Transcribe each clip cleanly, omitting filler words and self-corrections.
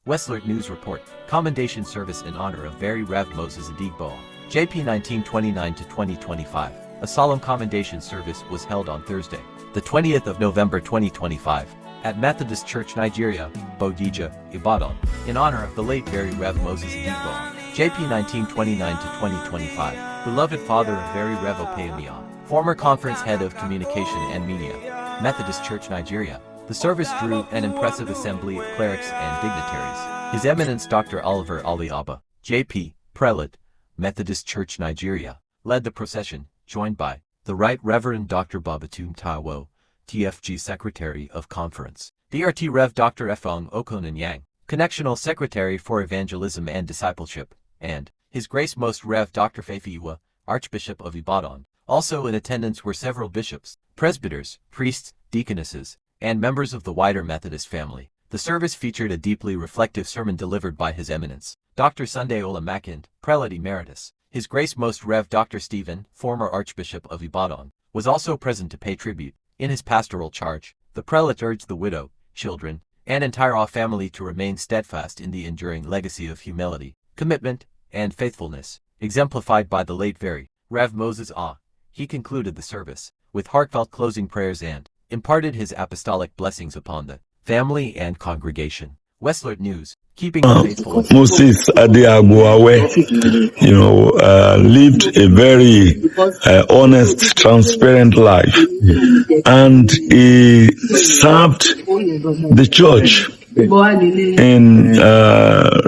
Westlert News Report, Commendation Service in honor of Very Rev Moses Adigbo, JP 1929-2025. A solemn commendation service was held on Thursday, the 20th of November 2025, at Methodist Church Nigeria, Bodija, Ibadan, in honor of the late Very Rev Moses Adigbo, JP 1929-2025, beloved father of Very Rev Opeyemiya, former conference head of communication and media, Methodist Church Nigeria. The service drew an impressive assembly of clerics and dignitaries. His Eminence Dr. Oliver Ali Abba, J.P., Prelate, Methodist Church Nigeria, led the procession, joined by the Right Reverend Dr. Babatunde Taiwo, TFG Secretary of Conference, DRT Rev. Dr. Efong Okonanyang, Connectional Secretary for Evangelism and Discipleship, and His Grace Most Rev. Dr. Feifiwa, Archbishop of Ibadan. Also in attendance were several bishops, presbyters, priests, deaconesses, and members of the wider Methodist family. The service featured a deeply reflective sermon delivered by His Eminence, Dr. Sunday Ola Makind, Prelate Emeritus. His Grace Most Rev. Dr. Stephen, former Archbishop of Ibadan, was also present to pay tribute. In his pastoral charge, the prelate urged the widow, children, and entire family to remain steadfast in the enduring legacy of humility, commitment, and faithfulness, exemplified by the late Very Rev. Moses A. He concluded the service with heartfelt closing prayers and imparted his apostolic blessings upon the family and congregation. Westlert News, keeping the faithful. Moses Adiagwawe, lived a very honest, transparent life, and he served the church in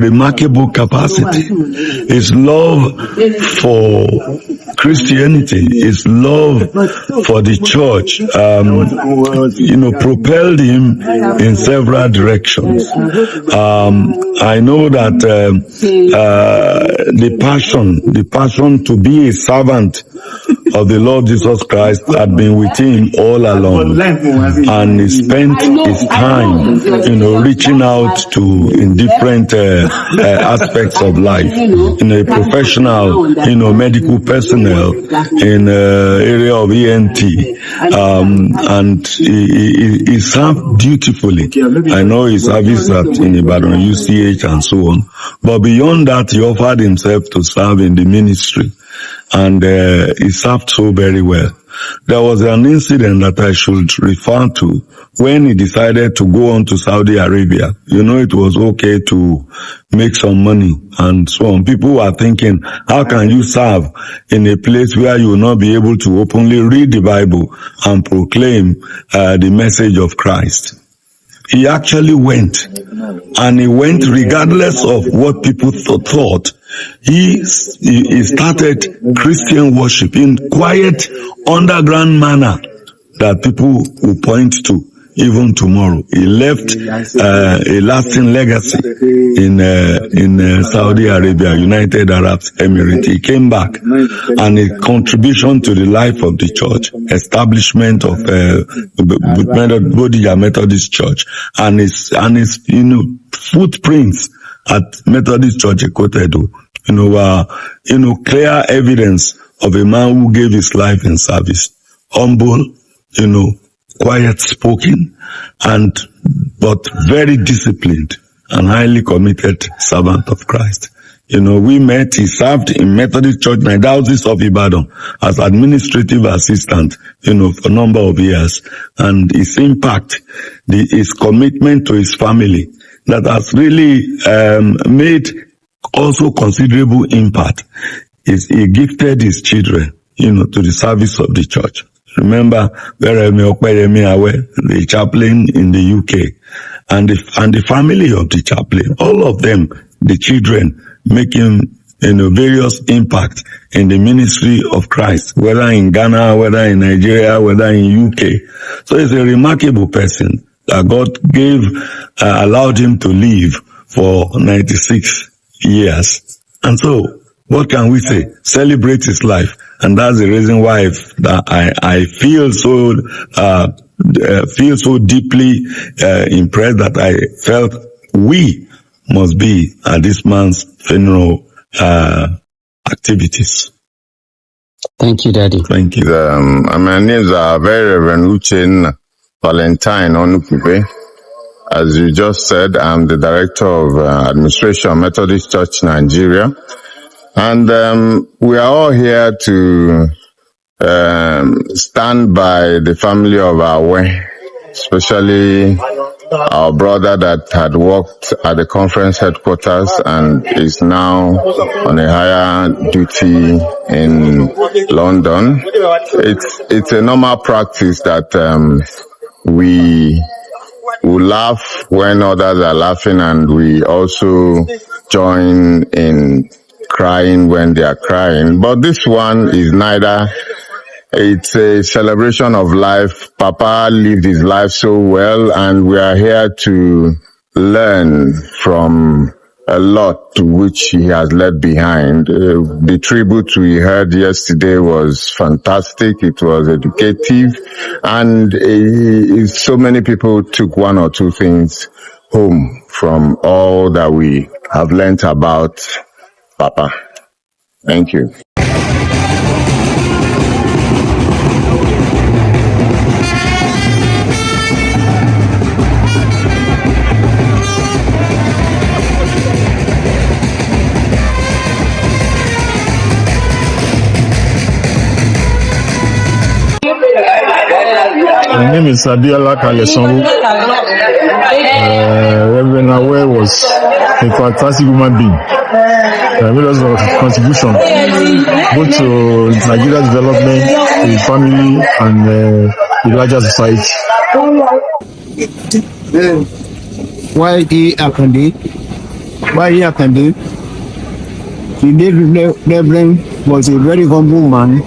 remarkable capacity. His love for Christianity, his love for the church, propelled him in several directions. I know that the passion to be a servant of the Lord Jesus Christ had been with him all along, and he spent his time, reaching out to in different aspects of life, in a professional, medical personnel, in area of ENT, and he served dutifully. I know his service in Ibadan, UCH, and so on. But beyond that, he offered himself to serve in the ministry, and he served so very well. There was an incident that I should refer to when he decided to go on to Saudi Arabia. It was okay to make some money and so on. People were thinking, how can you serve in a place where you will not be able to openly read the Bible and proclaim the message of Christ? He actually went, and he went regardless of what people thought. He started Christian worship in quiet, underground manner that people will point to even tomorrow. He left a lasting legacy in Saudi Arabia, United Arab Emirates. He came back, and his contribution to the life of the church, establishment of Bodija Methodist Church, and his footprints at Methodist Church Ekotedo, clear evidence of a man who gave his life in service. Humble, quiet spoken, but very disciplined and highly committed servant of Christ. We met, he served in Methodist Church, Diocese of Ibadan, as administrative assistant, for a number of years. And his impact, his commitment to his family, that has really made also considerable impact. He gifted his children, to the service of the church. Remember, the chaplain in the UK, and the family of the chaplain, all of them, the children, making various impact in the ministry of Christ, whether in Ghana, whether in Nigeria, whether in UK. So he's a remarkable person that God allowed him to live for 96 years. And so, what can we say? Celebrate his life. And that's the reason why I feel so deeply impressed that I felt we must be at this man's funeral activities. Thank you, Daddy. Thank you. My name is Very Reverend Uchen Valentine Onupipe. As you just said, I'm the Director of Administration, Methodist Church Nigeria. And we are all here to stand by the family of Awe, especially our brother that had worked at the conference headquarters and is now on a higher duty in London. It's a normal practice that we laugh when others are laughing, and we also join in crying when they are crying. But this one is neither. It's a celebration of life. Papa lived his life so well, and we are here to learn from a lot which he has left behind. The tribute we heard yesterday was fantastic. It was educative, and so many people took one or two things home from all that we have learnt about Papa. Thank you. My name is Abiola Kalesongo. Reverend Awe was a fantastic human being. He made us a contribution both to Nigeria's development, his family, and the larger society. Why he attended? The Reverend was a very humble man,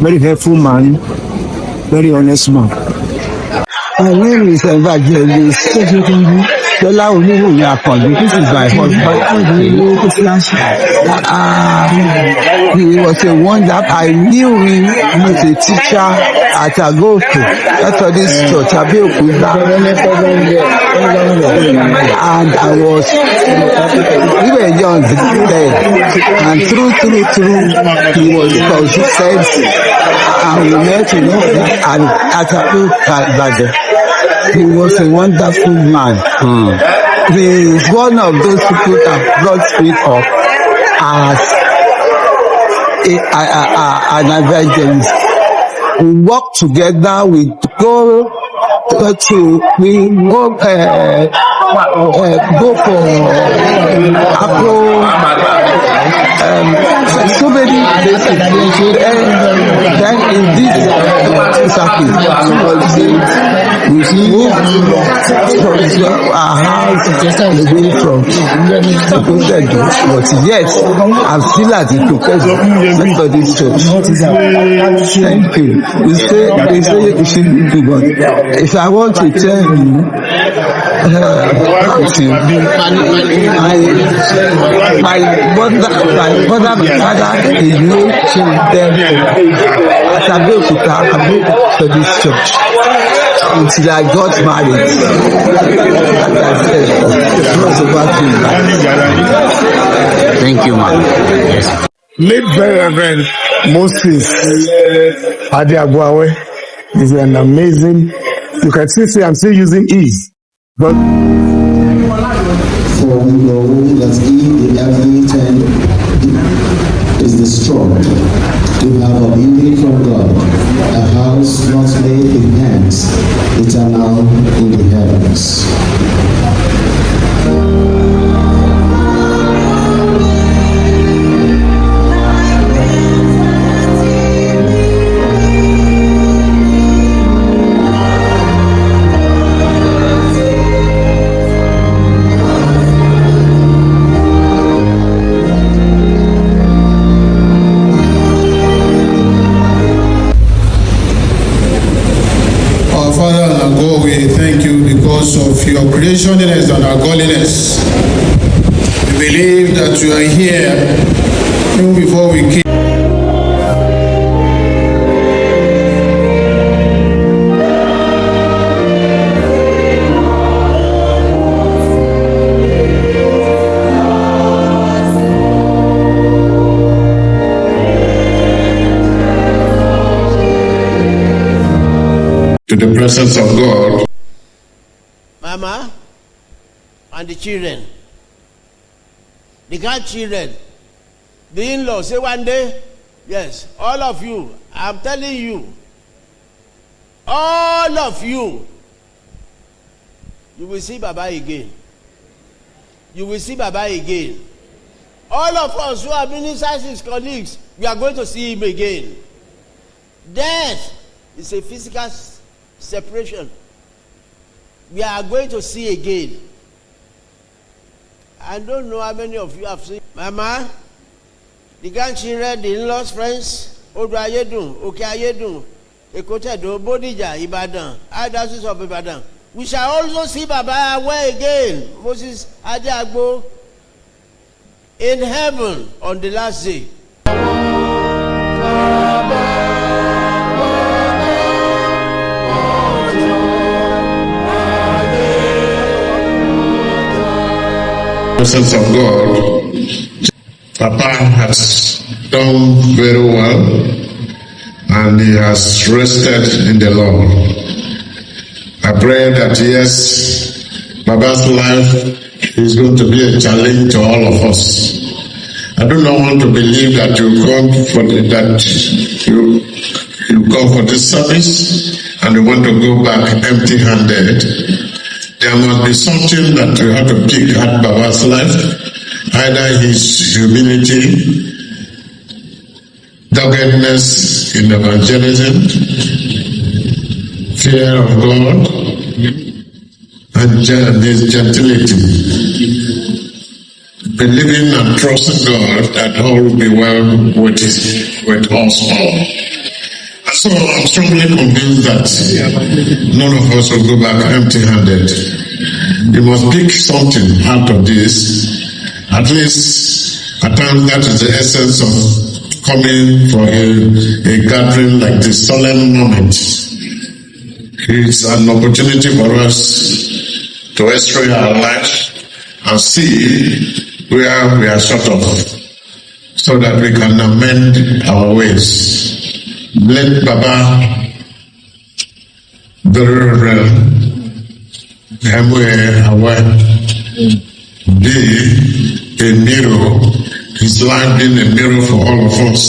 very helpful man, very honest man. My name is Evangelist Dola Oniwuyi Akanbi. This is my husband. He was a wonder. I knew him as a teacher at Agosto, after this church, Abeokuta. And I was, we were young then, and through, he was consistent, and we met him at Abeokuta. He was a wonderful man. He is one of those people that brought me up as an evangelist. We work together, we go for so many places. Then in this circuit, we moved from our house away from the but yes, I'm still at the Methodist Church. Thank you. They say you should do, but if I want to tell you, my father is no children at Abeokuta for this church until I got married. Thank you, man. Yes. Late Reverend Moses Adiagwawe is an amazing. You can still say I'm still using ease, but. For we know that if the everything is destroyed, we have a building from God, a house not made in hands, eternal in the heavens. Of your creationiness and our godliness. We believe that you are here even before we came. To the presence of God. and the children, the grandchildren, the in-laws. Say one day, yes, all of you, I'm telling you, all of you, you will see Baba again. You will see Baba again. All of us who are ministers, his colleagues, we are going to see him again. Death is a physical separation. We are going to see again. I don't know how many of you have seen Mama, the grandchildren, the in-laws, friends, Odu Ayedun, Oke Ayedun, Ekotedo, Bodija, Ibadan, Diocese of Ibadan. We shall also see Baba away again, Moses Adiagbo, in heaven on the last day. Presence of God, Papa has done very well, and he has rested in the Lord. I pray that yes, Baba's life is going to be a challenge to all of us. I do not want to believe that you come for this service and you want to go back empty-handed. There must be something that you have to pick at Baba's life, either his humility, doggedness in evangelism, fear of God, and his gentility, believing and trusting God that all will be well with us all. So I'm strongly convinced that none of us will go back empty-handed. You must pick something out of this. At least at times that is the essence of coming for a gathering like this solemn moment. It's an opportunity for us to x-ray our life and see where we are short of, so that we can amend our ways. Let Baba be a mirror, his life being a mirror for all of us,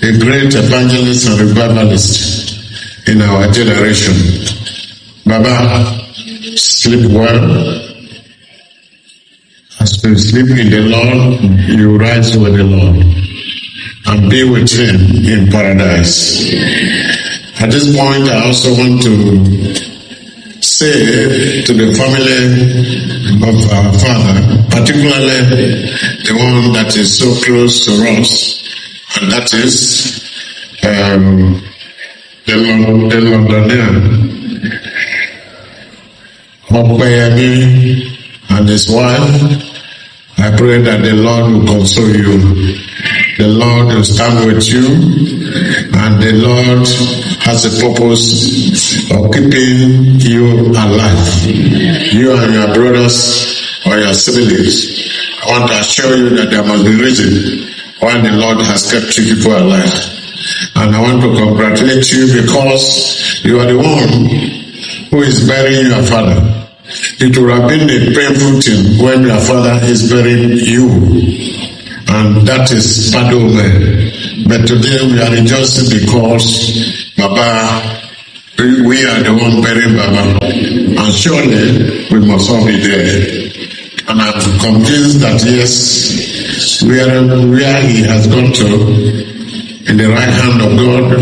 a great evangelist and revivalist in our generation. Baba, sleep well. As you sleep in the Lord, you rise with the Lord and be with him in paradise. At this point, I also want to say to the family of our father, particularly the one that is so close to us, and that is the Londonian, Okpeyemi and his wife. I pray that the Lord will console you. The Lord will stand with you, and the Lord has a purpose of keeping you alive. You and your brothers or your siblings, I want to assure you that there must be reason why the Lord has kept you people alive. And I want to congratulate you because you are the one who is burying your father. It would have been a painful thing when your father is burying you, and that is bad omen. But today we are rejoicing because Baba, we are the one burying Baba, and surely we must all be there. And I'm convinced that yes, where he has gone to, in the right hand of God,